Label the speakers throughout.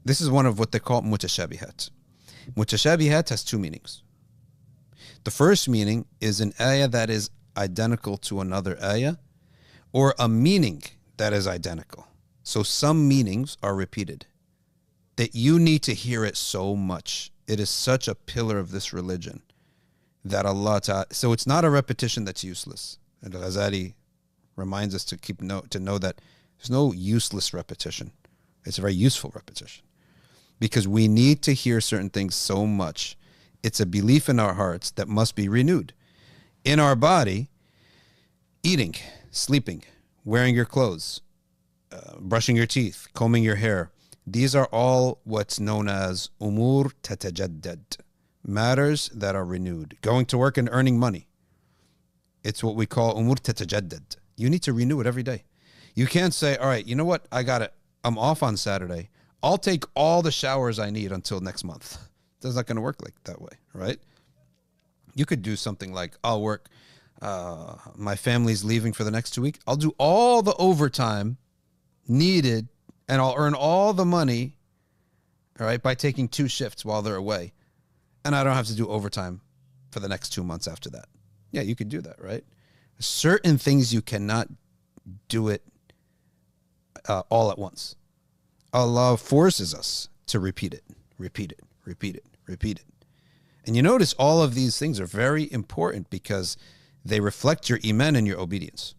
Speaker 1: This is one of what they call mutashabihat. Mutashabihat has two meanings. The first meaning is an ayah that is identical to another ayah, or a meaning that is identical. So some meanings are repeated, that you need to hear it so much. It is such a pillar of this religion that Allah Ta'ala, so it's not a repetition that's useless. And Ghazali reminds us to know that there's no useless repetition. It's a very useful repetition, because we need to hear certain things so much. It's a belief in our hearts that must be renewed. In our body, eating, sleeping, wearing your clothes, brushing your teeth, combing your hair, these are all what's known as umur tatajaddad, matters that are renewed. Going to work and earning money, it's what we call umur tatajaddad. You need to renew it every day. You can't say, all right, you know what, I got it, I'm off on Saturday, I'll take all the showers I need until next month. That's not going to work like that way, right? You could do something like, I'll work, my family's leaving for the next 2 weeks, I'll do all the overtime needed and I'll earn all the money, all right, by taking 2 shifts while they're away. And I don't have to do overtime for the next 2 months after that. Yeah, you could do that, right? Certain things you cannot do it all at once. Allah forces us to repeat it, repeat it, repeat it, repeat it. And you notice all of these things are very important because they reflect your iman and your obedience.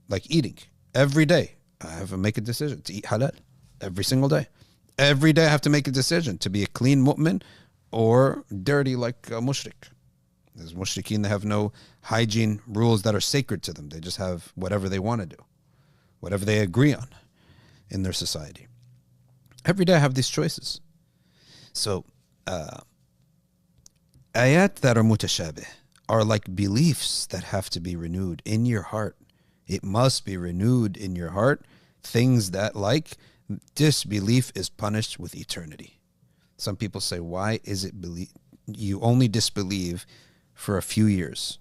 Speaker 1: Like eating. Every day, I have to make a decision to eat halal. Every single day. Every day I have to make a decision to be a clean mu'min or dirty like a mushrik. There's mushrikeen that have no hygiene rules that are sacred to them. They just have whatever they want to do, whatever they agree on in their society. Every day I have these choices. So, ayat that are mutashabih are like beliefs that have to be renewed in your heart. It must be renewed in your heart. Things that, like, disbelief is punished with eternity. Some people say, why is it you only disbelieve for a few years,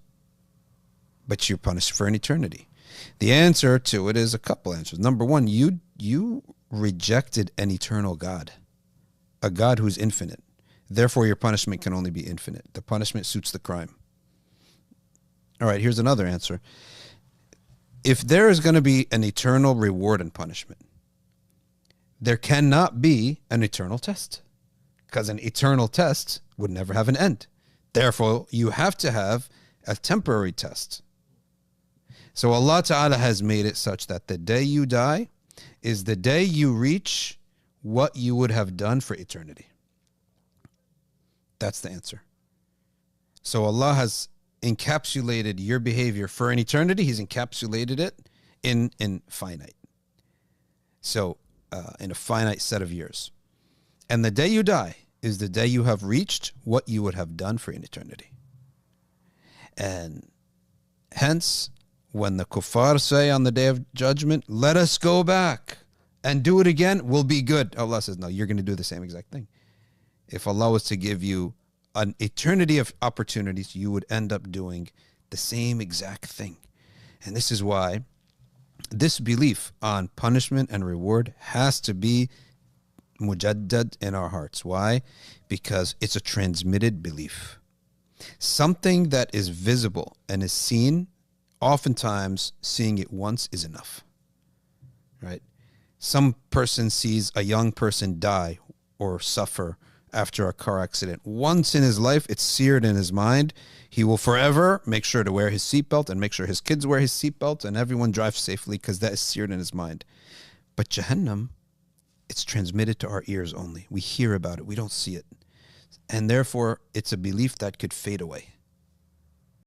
Speaker 1: but you're punished for an eternity? The answer to it is a couple answers. Number one, you rejected an eternal God, a God who's infinite. Therefore, your punishment can only be infinite. The punishment suits the crime. All right, here's another answer. If there is going to be an eternal reward and punishment, there cannot be an eternal test, because an eternal test would never have an end. Therefore, you have to have a temporary test. So Allah Ta'ala has made it such that the day you die is the day you reach what you would have done for eternity. That's the answer. So Allah has encapsulated your behavior for an eternity. He's encapsulated it in finite. So in a finite set of years. And the day you die is the day you have reached what you would have done for an eternity. And hence, when the kuffar say on the day of judgment, let us go back and do it again, we'll be good. Allah says, no, you're going to do the same exact thing. If Allah was to give you an eternity of opportunities, you would end up doing the same exact thing. And this is why this belief on punishment and reward has to be mujaddad in our hearts. Why? Because it's a transmitted belief. Something that is visible and is seen, oftentimes seeing it once is enough. Right? Some person sees a young person die or suffer after a car accident. Once in his life, it's seared in his mind. He will forever make sure to wear his seatbelt and make sure his kids wear his seatbelt and everyone drives safely, because that is seared in his mind. But Jahannam, it's transmitted to our ears only. We hear about it. We don't see it. And therefore, it's a belief that could fade away.